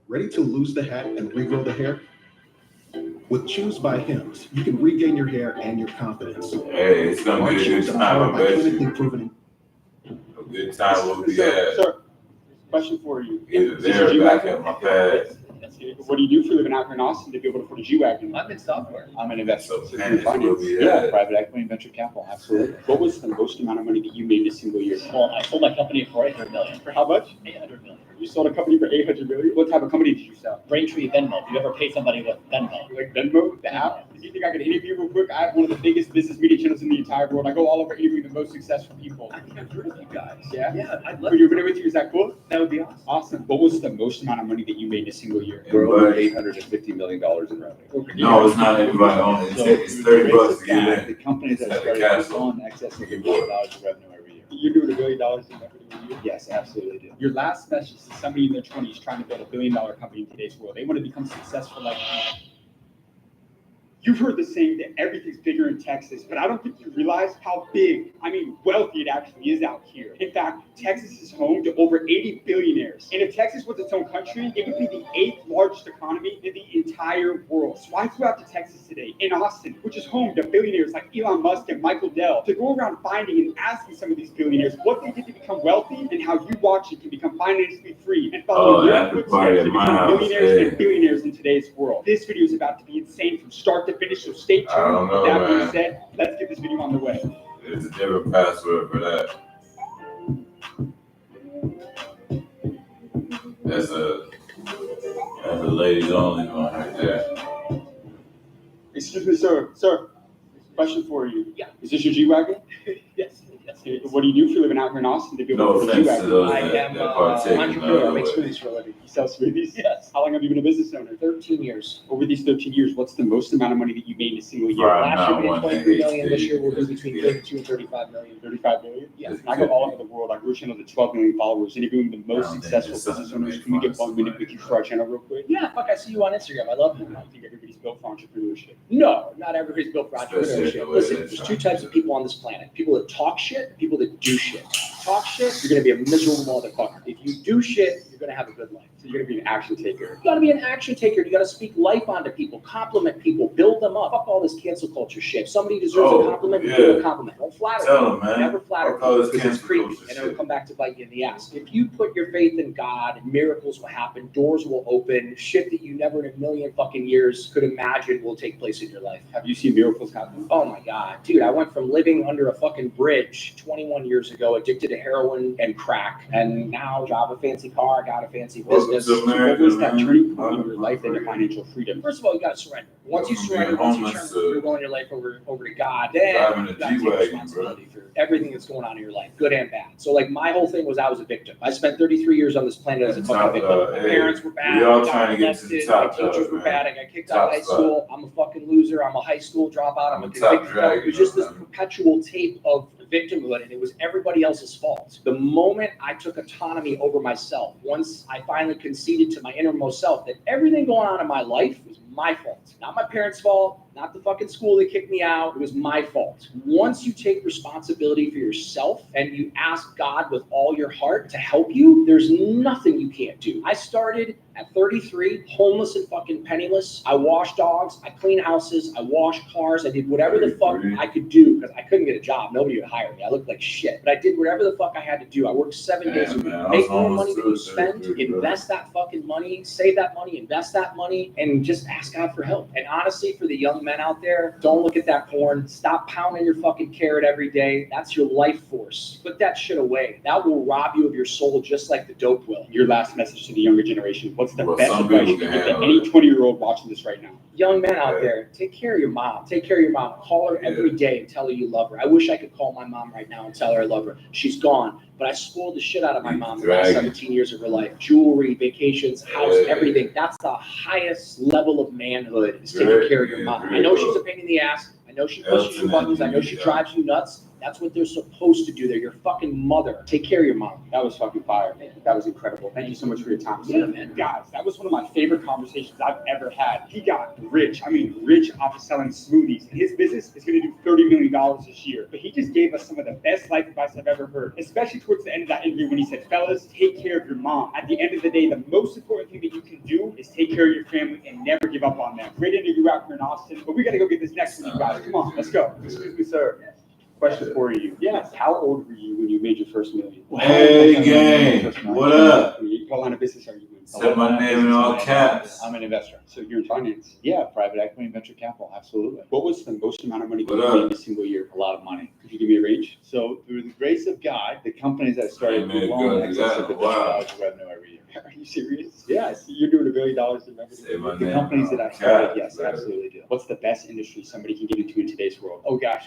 Ready to lose the hat and regrow the hair? With Choose by Hims, you can regain your hair and your confidence. Hey, it's gonna Our be a good chews are time, powered I by bet clinically you. proven. A good time will be Sir, had. sir, question for you. Either Is this there a or G-Wagon? back at my pad. What do you do for a living out here in Austin to be able to afford a G-Wagon? I'm in software. I'm an investor. So pennies will Finance. be Yeah, had. private equity and venture capital, absolutely. What was the most amount of money that you made in a single year? Well, I sold my company for $800 million. For how much? $800 million. You sold a company for 800 million? What type of company did you sell? Braintree Venmo. Do you ever pay somebody with Venmo? Like Venmo, the app? Do you think I could interview real quick? I have one of the biggest business media channels in the entire world. I go all over interviewing the most successful people. I think I've heard of you guys. Yeah? Yeah, I'd love Would you with you? Is that cool? That would be awesome. Awesome. What was the most amount of money that you made in a single year? We're over $850 million in revenue. No, it's not everybody only. It's $30 to get in. The companies that It's started like a this cash on excess of $1 billion of revenue every year. You're doing $1 billion in revenue a year? Yes, absolutely do. Your last message to somebody in their 20s trying to build $1 billion company in today's world. They want to become successful like you. You've heard the saying that everything's bigger in Texas, but I don't think you realize how big, wealthy it actually is out here. In fact, Texas is home to over 80 billionaires. And if Texas was its own country, it would be the 8th largest economy in the entire world. So I flew out to Texas today, in Austin, which is home to billionaires like Elon Musk and Michael Dell, to go around finding and asking some of these billionaires what they did to become wealthy and how you watch it can become financially free and follow your after party footsteps at to my become house, millionaires hey. and billionaires in today's world. This video is about to be insane from start to finish, so stay tuned. I don't know, With that being man. said, let's get this video on the way. There's a different password for that. That's a ladies only one right there. Excuse me, sir. Sir, question for you. Yeah. Is this your G-Wagon? Yes. What do you do for a living out here in Austin to be No able to offense to G-Wagon? those I that am partake in entrepreneur. I make other smoothies for a living. You sell smoothies? Yes. How long have you been a business owner? 13 years. Over these 13 years, what's the most amount of money that you made in a single year? Right. Last year we not did one 23 that million. This year we'll do hates between to 32 and 35 million. 35 million? Yeah. Listen, I go all over the world. I grew a channel to 12 million followers, interviewing the most I don't think successful it's business something to owners. make Can we fun get of 1 minute somebody. with you for our channel real quick? Yeah, fuck, I see you on Instagram. I love you. I think everybody's built for entrepreneurship. No, not everybody's built for Especially the entrepreneurship. way Listen, they there's talk. two types of people on this planet. People that talk shit, and people that do shit. Talk shit, you're gonna be a miserable motherfucker. If you do shit, you're gonna have a good life. So you're gonna be an action taker. You gotta be an action taker. You gotta speak life onto people, compliment people, build them up. Fuck all this cancel culture shit. If somebody deserves Oh, a compliment, yeah. give them a compliment. Don't flatter Tell people. them, man. Never flatter Fuck all people this because it's cancel creepy culture and it'll shit. come back to bite you in the ass. If you put your faith in God, miracles will happen, doors will open, shit that you never in a million fucking years could imagine will take place in your life. Have you seen miracles happen? Oh my God, dude, I went from living under a fucking bridge 21 years ago, addicted to heroin and crack, and now drive a fancy car, got a fancy Welcome business. to America, What was that man. turning point in your life into financial freedom? First of all, you gotta surrender. Once you From surrender, being once you homeless turn to your will in your life over to God, then driving a you gotta take G-Wagon, responsibility for everything that's going on in your life, good and bad. So like my whole thing was I was a victim. I spent 33 years on this planet as a fucking victim. My Hey, parents were bad. we all I got trying to get to the molested, top my teachers dog, were man. bad. I got kicked out of Top high spot. school. I'm a fucking loser. I'm a high school dropout. I'm a I'm a top convicted felon. It dragon, was just this man. perpetual tape of victimhood, and it was everybody else's fault. The moment I took autonomy over myself, once I finally conceded to my innermost self that everything going on in my life was my fault, not my parents' fault, not the fucking school that kicked me out. It was my fault. Once you take responsibility for yourself and you ask God with all your heart to help you, there's nothing you can't do. I started at 33, homeless and fucking penniless. I washed dogs, I cleaned houses, I washed cars, I did whatever the fuck 33. I could do because I couldn't get a job. Nobody would hire me. I looked like shit. But I did whatever the fuck I had to do. I worked 7 days a Damn, week. man, I was Make more homeless money than too, you spend, 33, bro. invest that fucking money, save that money, invest that money, and just ask God for help. And honestly, for the young men out there, don't look at that porn. Stop pounding your fucking carrot every day. That's your life force. Put that shit away. That will rob you of your soul just like the dope will. Your last message to the younger generation. What's the Well, best some advice you people can give can to handle any 20-year-old watching this right now? Young men out Yeah. there, take care of your mom. Take care of your mom. Call her every day and tell her you love her. I wish I could call my mom right now and tell her I love her. She's gone, but I spoiled the shit out of my mom the last Dragon. 17 years of her life. Jewelry, vacations, house, Yeah. everything. That's the highest level of manhood is taking Right. care of your Yeah, mom. I very know she's well. a pain in the ass. I know she pushes your Elton buttons. I know and she you, drives you nuts. That's what they're supposed to do. They're your fucking mother. Take care of your mom. That was fucking fire. That was incredible. Thank you so much for your time. Yeah, man. Guys, that was one of my favorite conversations I've ever had. He got rich. Rich off of selling smoothies. And his business is going to do $30 million this year. But he just gave us some of the best life advice I've ever heard, especially towards the end of that interview when he said, fellas, take care of your mom. At the end of the day, the most important thing that you can do is take care of your family and never give up on them. Great interview out here in Austin, but we got to go get this next one, you guys. Come on, let's go. Excuse me, sir. Question for you. Yes. How old were you when you made your first million? Hey, gang. What up? What line of business are you in? Said my name in all caps. I'm an investor. So you're in finance. Yeah, private equity and venture capital, absolutely. What was the most amount of money What you up? made in a single year? A lot of money. Could you give me a range? So through the grace of God, the companies that started Hey, man, well in good. excess of $1 billion Wow. of revenue every year. you serious? Yes, you're doing $1 billion in revenue. Say my The name. companies that I started, yes, Right. absolutely do. What's the best industry somebody can get into in today's world? Oh, gosh,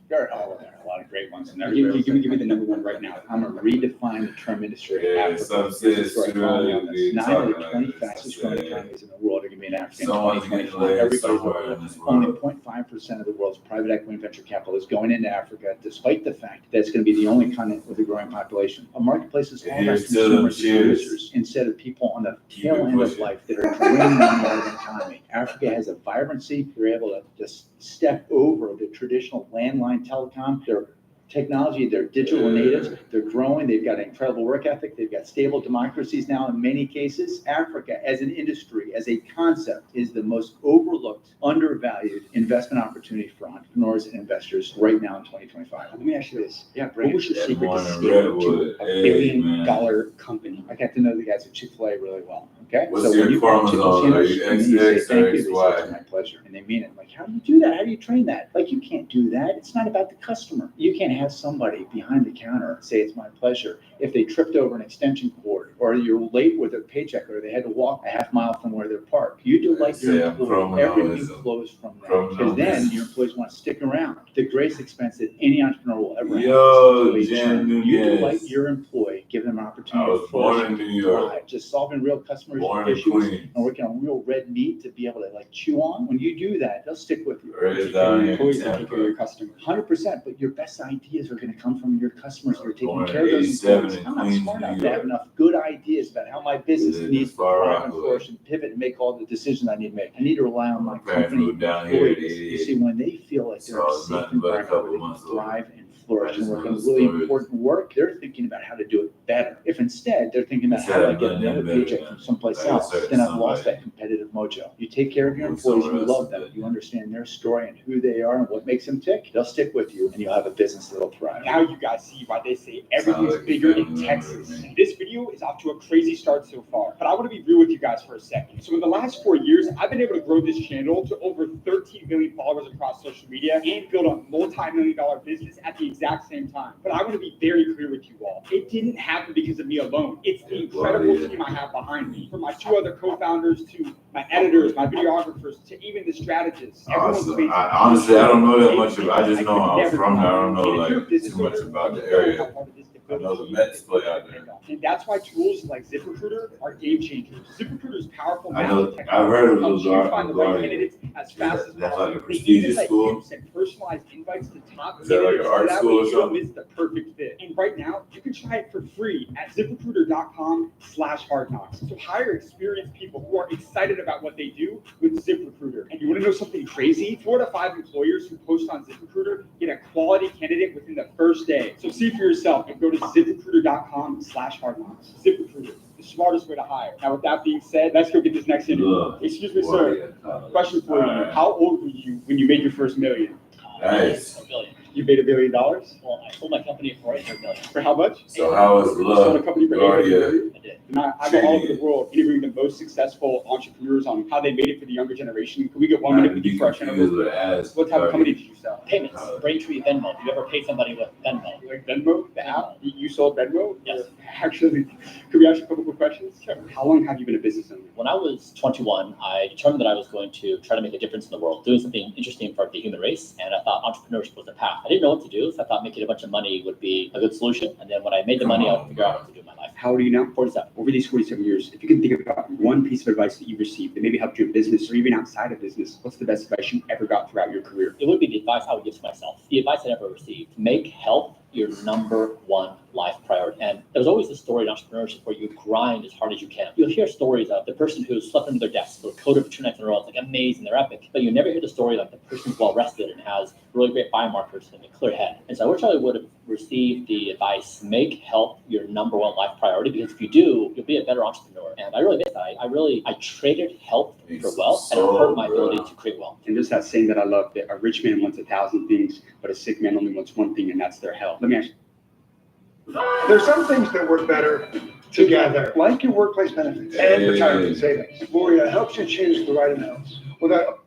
there are a lot of great ones in there. Give me the number one right now. I'm gonna redefine the term industry. Yeah, Africa. some This is says where I finally should on be this. 9 of the talking 20 like this. fastest growing Yeah. economies in the world are gonna be in Africa in Someone's getting 2025. laid Everybody's somewhere over. in this Only world. 0.5% of the world's private equity and venture capital is going into Africa, despite the fact that it's going to be the only continent with a growing population. A marketplace is all about Here's to them, consumers and cheers. producers instead of people on the Keep tail it end of pushing. life that are draining money out of the economy. Africa has a vibrancy. They're able to just step over the traditional landline telecom. They're technology, they're digital natives, they're growing, they've got an incredible work ethic, they've got stable democracies now in many cases. Africa as an industry, as a concept, is the most overlooked, undervalued investment opportunity for entrepreneurs and investors right now in 2025. Let me ask you this. Yeah, what was your That secret to morning scaling Redwood. to a Hey, billion man. dollar company? I got to know the guys at Chick-fil-A really well, okay? What's So your when you call Chicken chromosome? Are you sandwich, and then you say, XX or thank you, they say, XY? it's my pleasure. And they mean it. Like, how do you do that? How do you train that? Like, you can't do that. It's not about the customer. You can't have somebody behind the counter say, it's my pleasure, if they tripped over an extension cord, or you're late with their paycheck, or they had to walk a half mile from where they're parked. You delight your Yeah, employee. Everything chromosomism. flows from that. Because then Chromosomism. your employees want to stick around. The greatest expense that any entrepreneur will ever have. Yo, is Jen employee churn. You delight Nunez. your employee, give them an I opportunity was to flourish born in and New York. thrive, just solving real customer Born in issues Queens. and working on real red meat to be able to like chew on. When you do that, they'll stick with you. Raised down here in Employees that take care of your Tampa. customers. 100%, but your best ideas are going to come from your customers who are taking Born in care of those 87 employees. in I'm not Queens, smart New enough to York. have enough good ideas about how my business Lived in needs to Far thrive and Rockaway. flourish and pivot and make all the decisions I need to make. I need to rely on my Parents company moved down here at employees. You 88. see, when they feel like they're in a So safe nothing but a environment couple where they can months old. thrive and flourish I and just work know on the really stories. important work, they're thinking about how to do it better. If instead they're thinking about Instead how do I of get letting them another better paycheck than from someplace like a else, certain then I've lost somebody. that competitive mojo. You take care of your Who employees, you somewhere else love is them, better. you understand their story and who they are and what makes them tick, they'll stick with you and you'll have a business that'll thrive. Now you guys see why they say everything's like a bigger in family member Texas. to me. And this video is off to a crazy start so far. But I want to be real with you guys for a second. So in the last 4 years, I've been able to grow this channel to over 13 million followers across social media and build a multi-million-dollar business at the exact same time. But I want to be very clear with you all. It didn't happen because of me alone. It's the incredible team I have behind me. From my 2 other co-founders to my editors, my videographers, to even the strategists. Everyone's amazing. Honestly, I don't know that much about. I just know I was Never from there. I don't know And if you're a like business too much owner, about the you know area. how hard it is to I build know a the team Mets that play you can out there. pick up. And that's why tools like ZipRecruiter are game changers. ZipRecruiter's powerful I know. matching I've heard of helps you find the right LaGuardia. candidates as fast as That's possible. like a They prestigious even let school? you send personalized invites to top Is that like candidates, an art so that school way or you don't something? miss the perfect fit. And right now, you can try it for free at ZipRecruiter.com/hardknocks. So hire experienced people who are excited about what they do with ZipRecruiter. And you want to know something crazy? 4 to 5 employers who post on ZipRecruiter get a quality candidate within the first day. So see for yourself and go to ZipRecruiter.com/hardknocks. ZipRecruiter, the smartest way to hire. Now, with that being said, let's go get this next interview. Look, Excuse me, boy, sir. yeah. Question for you. Alright. How old were you when you made your first million? Nice. $1 billion. You made $1 billion? Well, I sold my company for $800 million. For how much? So how was You sold a love? company for $800 million? LaGuardia. I did. And I go all over the world interviewing the most successful entrepreneurs on how they made it for the younger generation. Can we get 1 minute with you for our channel? Confused with ass. What type of company did you sell? Payments, Braintree, Venmo. Have you ever paid somebody with Venmo? Like Venmo, the app? You sold Venmo? Yes. Actually, could we ask you a couple quick questions? Sure. How long have you been a business owner? When I was 21, I determined that I was going to try to make a difference in the world, doing something interesting for the human race, and I thought entrepreneurship was the path. I didn't know what to do, so I thought making a bunch of money would be a good solution, and then when I made the money, I would figure out what to do in my life. How old are you now? 47. Over these 47 years, if you can think about one piece of advice that you received that maybe helped you in business or even outside of business, what's the best advice you ever got throughout your career? It would be the advice I would give to myself. The advice I never received. Make health your number one life priority. And there's always a story in entrepreneurship where you grind as hard as you can. You'll hear stories of the person who slept under their desk with a coat of 2 nights in a row. It's like amazing, they're epic. But you never hear the story like the person's well rested and has really great biomarkers and a clear head. And so I wish I would have received the advice, make health your number one life priority, because if you do, you'll be a better entrepreneur. And I really missed that. I traded health for wealth, and it hurt my ability to create wealth. And there's that saying that I love, that a rich man wants 1,000 things, but a sick man only wants one thing, and that's their health. Let me ask you. There's some things that work better together, like your workplace benefits and retirement savings. Voya helps you choose the right amounts without.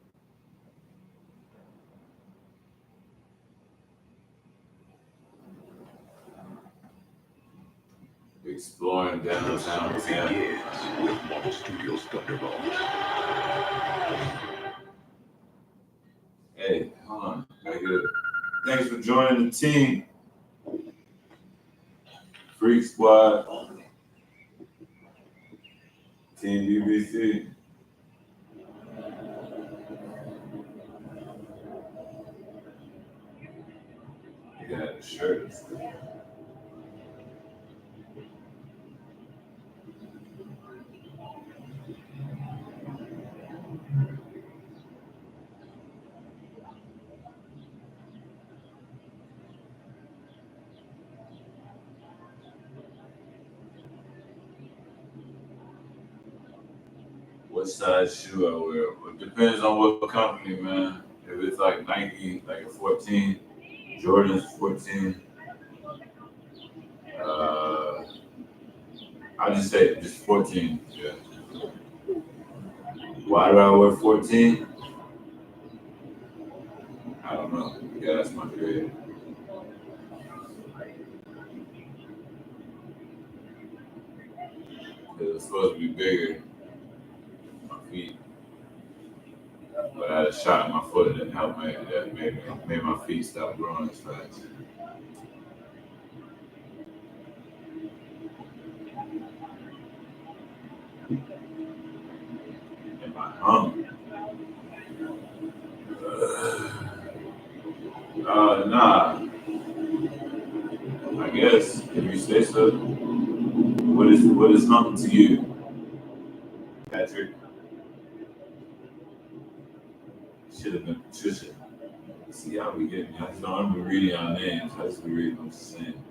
exploring downtown Tampa. With Marvel Studios Thunderbolt. Hey, hold on. Right here. Thanks for joining the team. Freak Squad. Team BBC. You got a shirt and stuff. What size shoe I wear? It depends on what company, man. If it's like Nike, like a 14, Jordan's 14. I'll just say just 14. Yeah. Why do I wear 14? I don't know. Yeah, that's my grade. Because it's supposed to be bigger. My feet. But I had a shot in my foot and it helped me. That made my feet stop growing as fast. Am I hungry? Nah. I guess if you say so. What is hungry to you, Patrick? Should have been Patricia. See how we get. I just don't be reading our names. I just be reading them the same.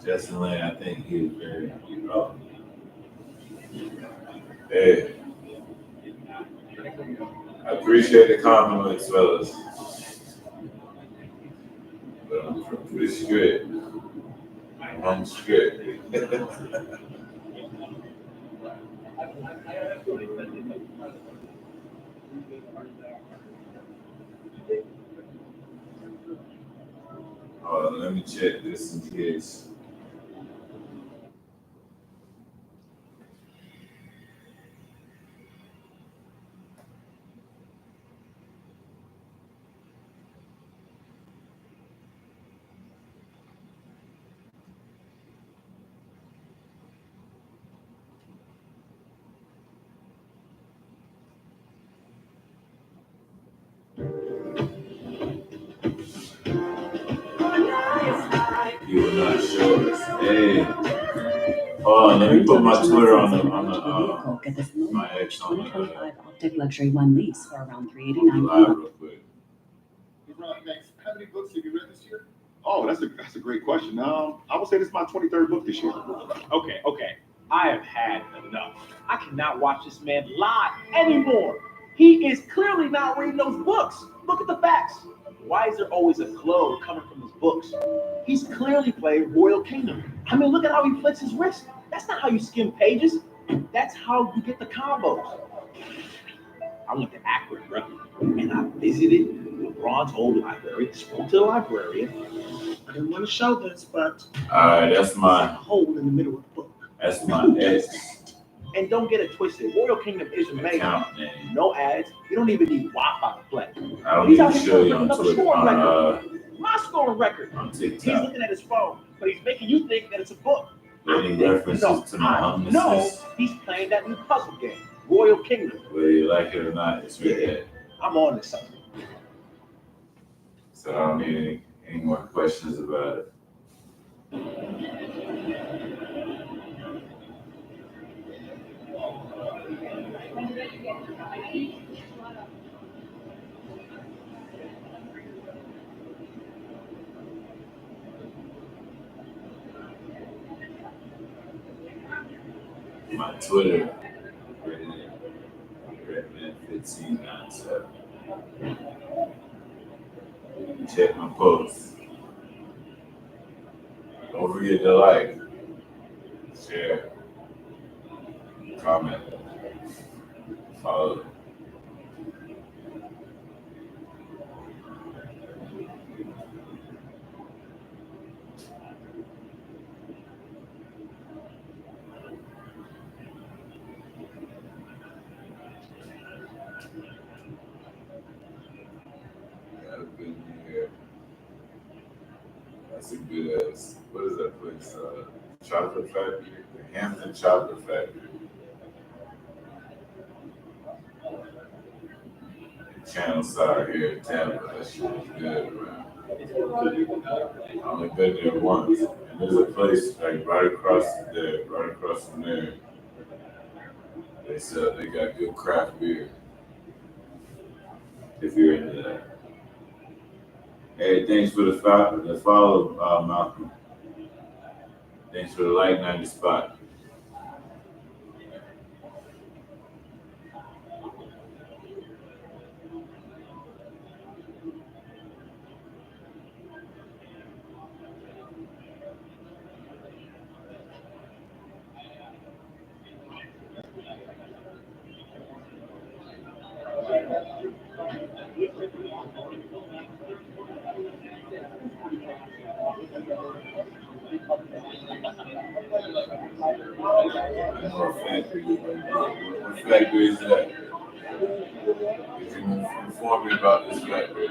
Justin Lane, I think he is very rough. Hey, I appreciate the compliments, fellas. But I'm pretty straight. I'm straight. Let me check this in case. You will not show us. Hey. Hold on, let me put my Twitter on the Get this my X on 2025 Optic Luxury One lease for around $389 live real quick. How many books have you read this year? Oh, that's a great question. I would say this is my 23rd book this year. Okay. I have had enough. I cannot watch this man lie anymore. He is clearly not reading those books. Look at the facts. Why is there always a glow coming from his books? He's clearly played Royal Kingdom. I mean, look at how he flicks his wrist. That's not how you skim pages. That's how you get the combos. I went to Akron, bro, and I visited LeBron's old library, spoke to the librarian. I didn't want to show this, but Alright, that's my hole in the middle of the book. That's my X. And don't get it twisted. Royal Kingdom is amazing. No ads. You don't even need Wi-Fi to play. I don't need to show you on Twitter. My scoring record. On He's TikTok. looking at his phone, but he's making you think that it's a book. Any references to my homelessness? No, he's playing that new puzzle game, Royal Kingdom. Whether you like it or not, it's right there. I'm on this something. So I don't need any more questions about it. My Twitter, Redman1597. Check my posts. Don't forget to like, share, comment, follow. That's a good ass. What is that place? Chocolate Factory? The Hampton Chocolate Factory. Channel side here in Tampa. That shit was good, man. I only been there once. And there's a place like right across from there. They got good craft beer. If you're into that. Hey, thanks for the follow, Malcolm. Thanks for the like 90 spot. What factory is that? Could you inform me about this factory?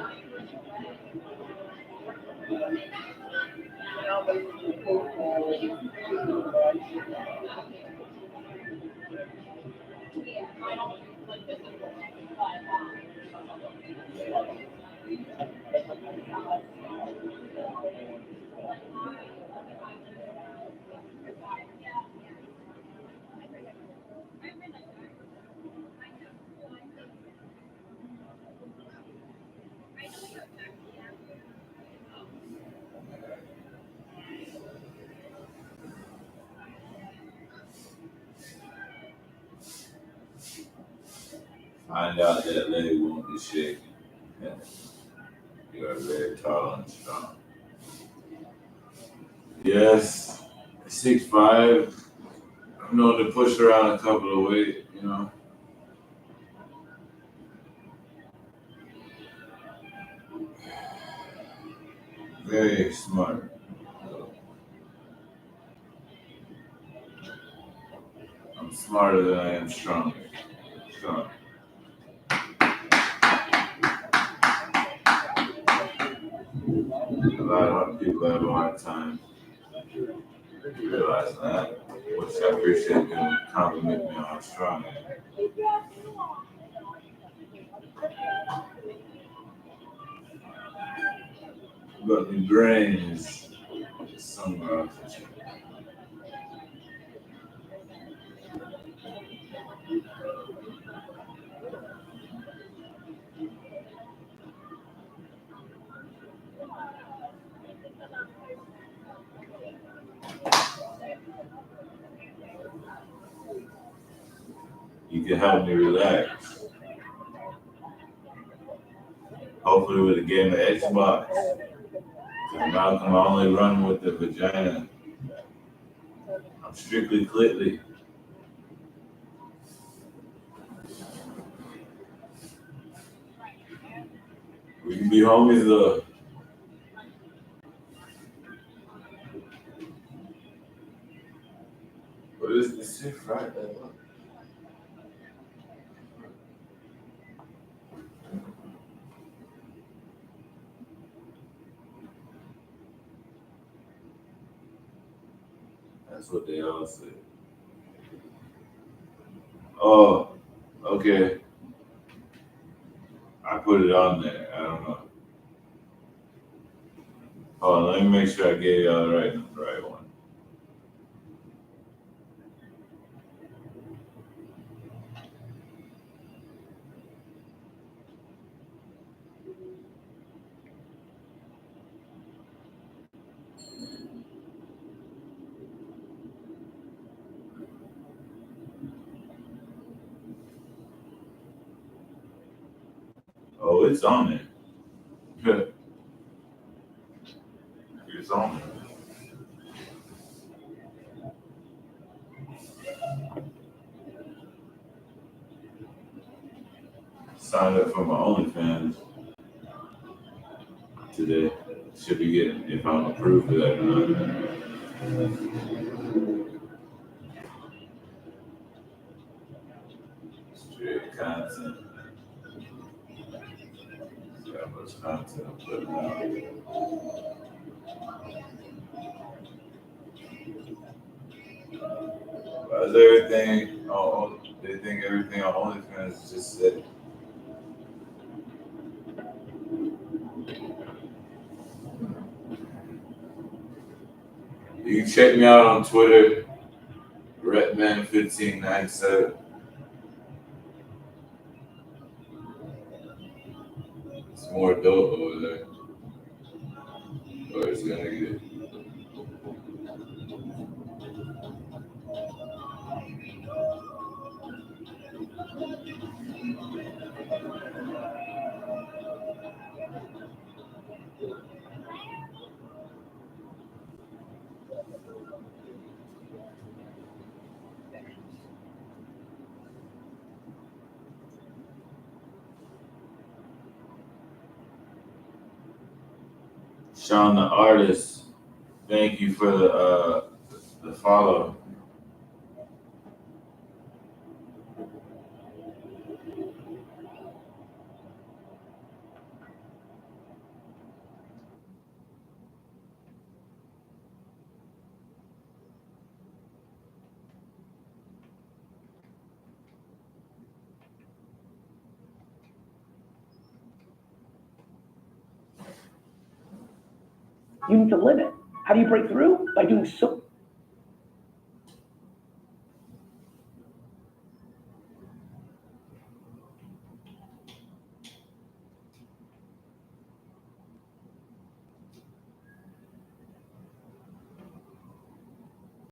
Find out that leg won't be shaking. Yeah. You are very tall and strong. Yes, 6'5". I'm known to push around a couple of weight, you know. Very smart. I'm smarter than I am stronger. So. A lot of people have a hard time realizing that, which I appreciate you complimenting me on how strong I am. But the brain is somewhere else. You can help me relax. Hopefully with a game of Xbox. Malcolm, I only run with the vagina. I'm strictly clitly. We can be homies though. What is this shit Friday? That's what they all say. Oh, okay. I put it on there. I don't know. Hold on, let me make sure I gave y'all the right one. Oh, it's on there. It's on there. Signed up for my OnlyFans today. Should be getting, if I'm approved for that or not. Straight content. See how much content I'm putting out. Why is everything on? They think everything on OnlyFans is just sick. You can check me out on Twitter, Retman1597. It's more adult over there. Or it's gonna get. Sean the artist, thank you for the follow. You need to limit. How do you break through? By doing so